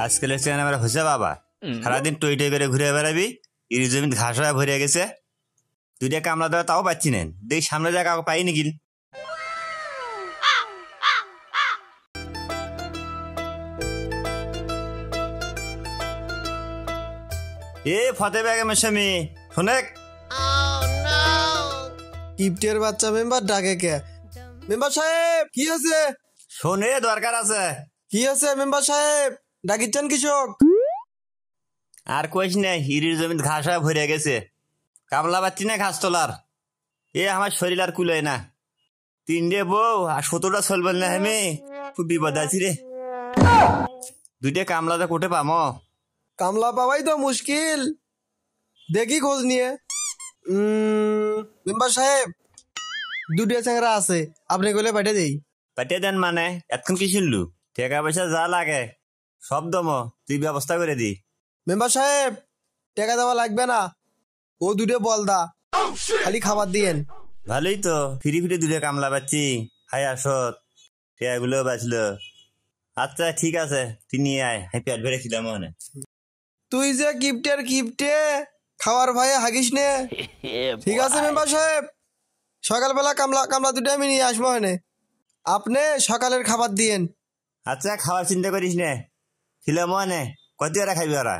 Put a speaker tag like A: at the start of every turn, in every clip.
A: আজকাল আমার হয়েছে বাবা, সারাদিন টই টই করে ঘুরে বেড়াবি, ইরি জমিন ঘাস হয়ে ভরে গেছে, দুইটা কামলা দেওয়া তাও পাচ্ছি না, দেখি সামনে যা কাউকে পাই নাকি। এ ফতে বেগমের স্বামী শোনেক,
B: কিপ্টের বাচ্চা মেম্বার ডাকে কে? মেম্বার সাহেব কি আছে?
A: শোনে দরকার আছে।
B: কি আছে মেম্বার সাহেব, ডাকিচ্ছেন কৃষক?
A: আর কইস না, ইরির জমিন ঘাস হয়ে ভরে গেছে, কামলা পাচ্ছি না ঘাস তোলার। এ আমার শরীর আর কুলোয় না, 3টে বউ আর 17টা চলবেন না, আমি খুব বিপদ আছি রে। দুইটা কামলা তো কোটে পামো?
B: কামলা পাওয়াই তো মুশকিল, দেখি খোঁজ নিয়ে। মেম্বার সাহেব 2টা চ্যাংরা আছে, আপনি কইলে পাঠিয়ে দেই।
A: পাঠিয়ে দেন মানে এতক্ষণ কি শুনলু? টাকা পয়সা যা লাগে সব দমো, তুই ব্যবস্থা করে দি।
B: মেম্বার সাহেব টাকা দেওয়া লাগবে না, ও 2টে বলদা, খালি খাবার দিয়েন।
A: ভালোই তো, ফিরি ফিরি দুটো কামলা পাচ্ছি, হাই আসত টাকাগুলো বাঁচলো। আচ্ছা ঠিক আছে, তুই নিয়ে আয়, হাই পেট ভরে খিলাম মনে।
B: তুই যে কিপ্টের কিপ্টে, খাওয়ার ভয়ে হাগিস নে। ঠিক আছে মেম্বার সাহেব, সকালবেলা কামলা 2টা আমি নিয়ে আসবো এনে, আপনি সকালের খাবার দিয়েন।
A: আচ্ছা খাওয়ার চিন্তা করিস নে, খিলাম মনে। কত ওরা খাইবি ওরা?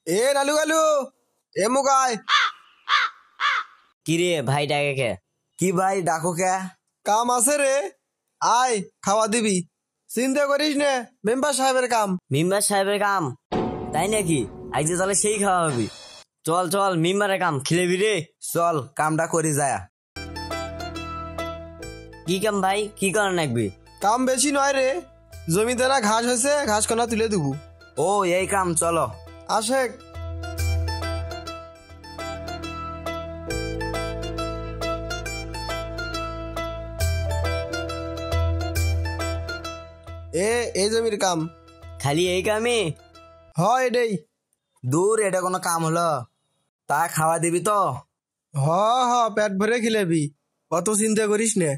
B: এ লালু গালু, এ মুগায়।
C: কিরে ভাই ডাকে কে?
A: কি ভাই ডাকো কে?
B: কাম আছে রে, আয় খাওয়া দিবি, চিন্তা করিস নে, মেম্বার সাহেবের কাম।
C: মেম্বার সাহেবের কাম তাই নাকি? আজ তাহলে সেই খাওয়া হবি। চল চল মেম্বারের কাম খিলেবি রে।
A: চল কামটা করি যায়।
C: কি কাম ভাই, কি করার লাগবে?
B: কাম বেশি নয় রে, জমিতে না ঘাস হয়েছে, ঘাস কোনা তুলে দেবো।
A: ও এই কাম, চলো।
B: আশেক এই জমির কাম।
C: খালি এই কামে?
B: হয় এটাই।
A: দূর, এটা কোনো কাম হলো? তা খাওয়া দিবি তো?
B: পেট ভরে খিলেবি, অত চিন্তা করিস নে।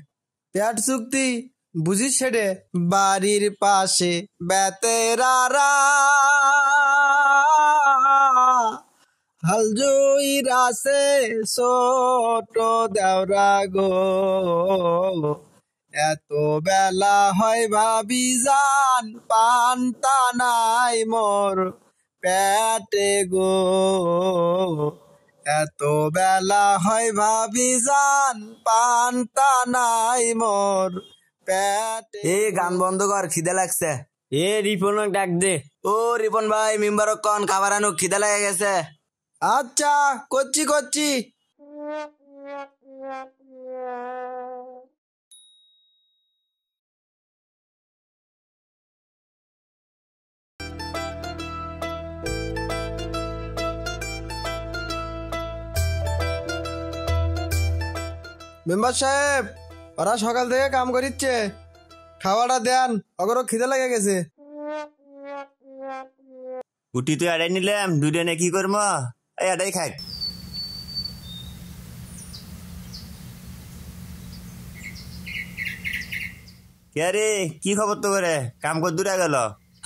B: পেট চুক্তি বুঝিস সেটে। বাড়ির পাশে বেতেরারা হাল জুইর আছে ছোট দেওরা গো, এত বেলা হয় ভাবি জান, পান্তা নাই মোর পেটে গো, এত বেলা হয় ভাবি জান, পান্তা নাই মোর পেটে।
A: এ গান বন্ধ কর, খিদে লাগছে।
C: এ রিপনক ডাক দে।
A: ও রিপন ভাই, মেম্বারক কন খাবার আনো, খিদে লেগে গেছে।
B: আচ্ছা করছি। মেম্বার সাহেব ওরা সকাল থেকে কাম করিচ্ছে, খাওয়াটা দেন, ওগরও খিদে লেগে গেছে।
A: উটি তো এড়াই নিলাম, 2টা নে কি করবো, এটাই খাই। কে রে, কি খবর তো করে? কাম কর দূরে গেল?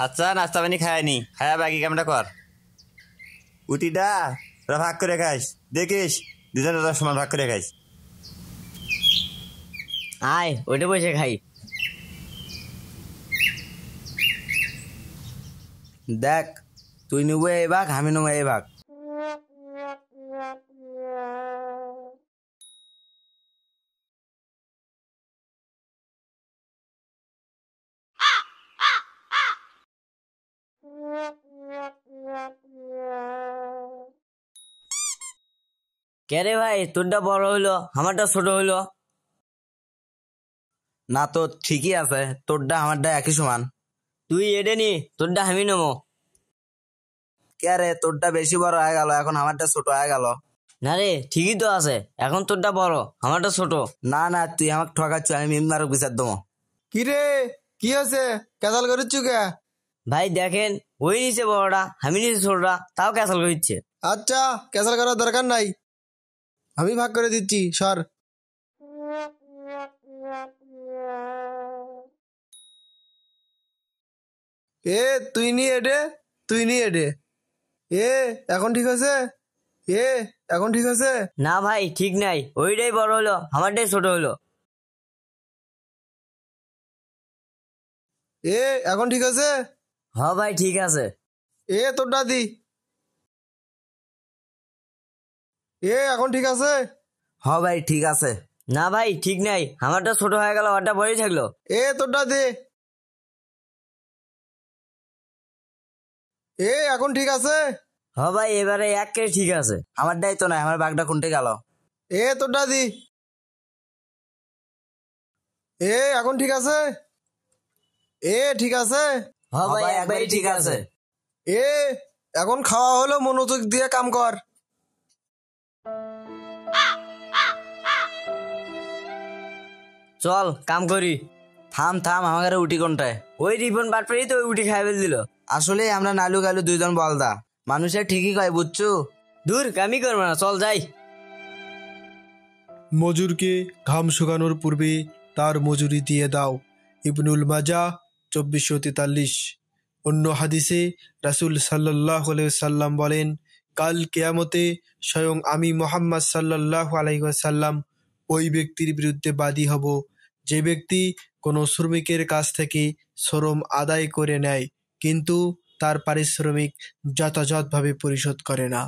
A: আচ্ছা নাস্তা পানি খায়নি, খায়া বাকি কামটা কর। উটিটা তোরা ভাগ করে খাইস, দেখিস 2জনে 10 সমান ভাগ করে খাইস।
C: আয় ওইটা বসে খাই।
A: দেখ, তুই নেবো এই ভাগ, আমি নেবো এই ভাগ।
C: কে রে ভাই, তোরটা বড় হইলো, আমারটা ছোট হইলো?
A: না তো ঠিকই আছে, তোরটা আমারটা একই সমান।
C: তুই এডে নি, তোরটা আমি নেবো।
A: কে রে, তোরটা বেশি বড় হয়ে গেল, এখন আমারটা ছোট হয়ে গেল।
C: না রে ঠিকই তো আছে, এখন তোরটা বড় আমারটা ছোট।
A: না না, তুই আমাকে ঠকাচ্ছ, আমি মেম্বারক বিচার দেবো।
B: কি রে কি হয়েছে, কেজাল করিচ্ছু কে?
C: ভাই দেখেন, ওই নিচে বড়টা, আমি নিচে ছোটটা, তাও ক্যান্সেল করে দিচ্ছে।
B: আচ্ছা, ক্যান্সেল করার দরকার নাই, আমি ভাগ করে দিচ্ছি, সর। এ তুই নি এডে, তুই নি এডে। এ এখন ঠিক আছে? এ এখন ঠিক আছে?
C: না ভাই ঠিক নাই, ওইটাই বড় হলো, আমারটাই ছোট হলো।
B: এ এখন ঠিক আছে?
C: হ ভাই ঠিক আছে।
B: এ তোরটা দি। এ এখন ঠিক আছে?
C: হ ভাই ঠিক আছে। না ভাই ঠিক নাই, আমারটা ছোট হয়ে গেল, ওরটা বড়ই থাকলো।
B: এ তোরটা দে। এ এখন ঠিক আছে?
C: হ ভাই এবারে এক কেজি ঠিক আছে।
D: আমারটাই তো নাই, আমার বাঘটা কোনটা গেল?
B: এ তোরটা দি। এ এখন ঠিক আছে? এ ঠিক আছে?
C: হ ভাই একবারই ঠিক আছে।
B: এ এখন খাওয়া হলো, মনোযোগ দিয়ে কাম কর।
C: চল কাম করি।
D: থাম থাম, আমার উটি কোনটায়?
C: ওই রিপন বাটপারি তো ওই উঠি খাই ফেল দিল।
D: আসলে আমরা নালু গালু দুইজন বলদা, মানুষের ঠিকই কয় বুঝছো।
C: দূর কামই করবো না, চল যাই।
B: মজুরকে ঘাম শুকানোর পূর্বে তার মজুরি দিয়ে দাও। ইবনুল মাজা 2443। অন্য হাদিসে রাসূল সাল্লাল্লাহু আলাইহি সাল্লাম বলেন, কাল কিয়ামতে স্বয়ং আমি মুহাম্মদ সাল্লাল্লাহু আলাইহি ওয়াসাল্লাম ওই ব্যক্তির বিরুদ্ধে বাদী হব যে ব্যক্তি কোনো শ্রমিকের কাছ থেকে শ্রম আদায় করে নেয় কিন্তু তার পারিশ্রমিক যথাযথভাবে পরিশোধ করে না।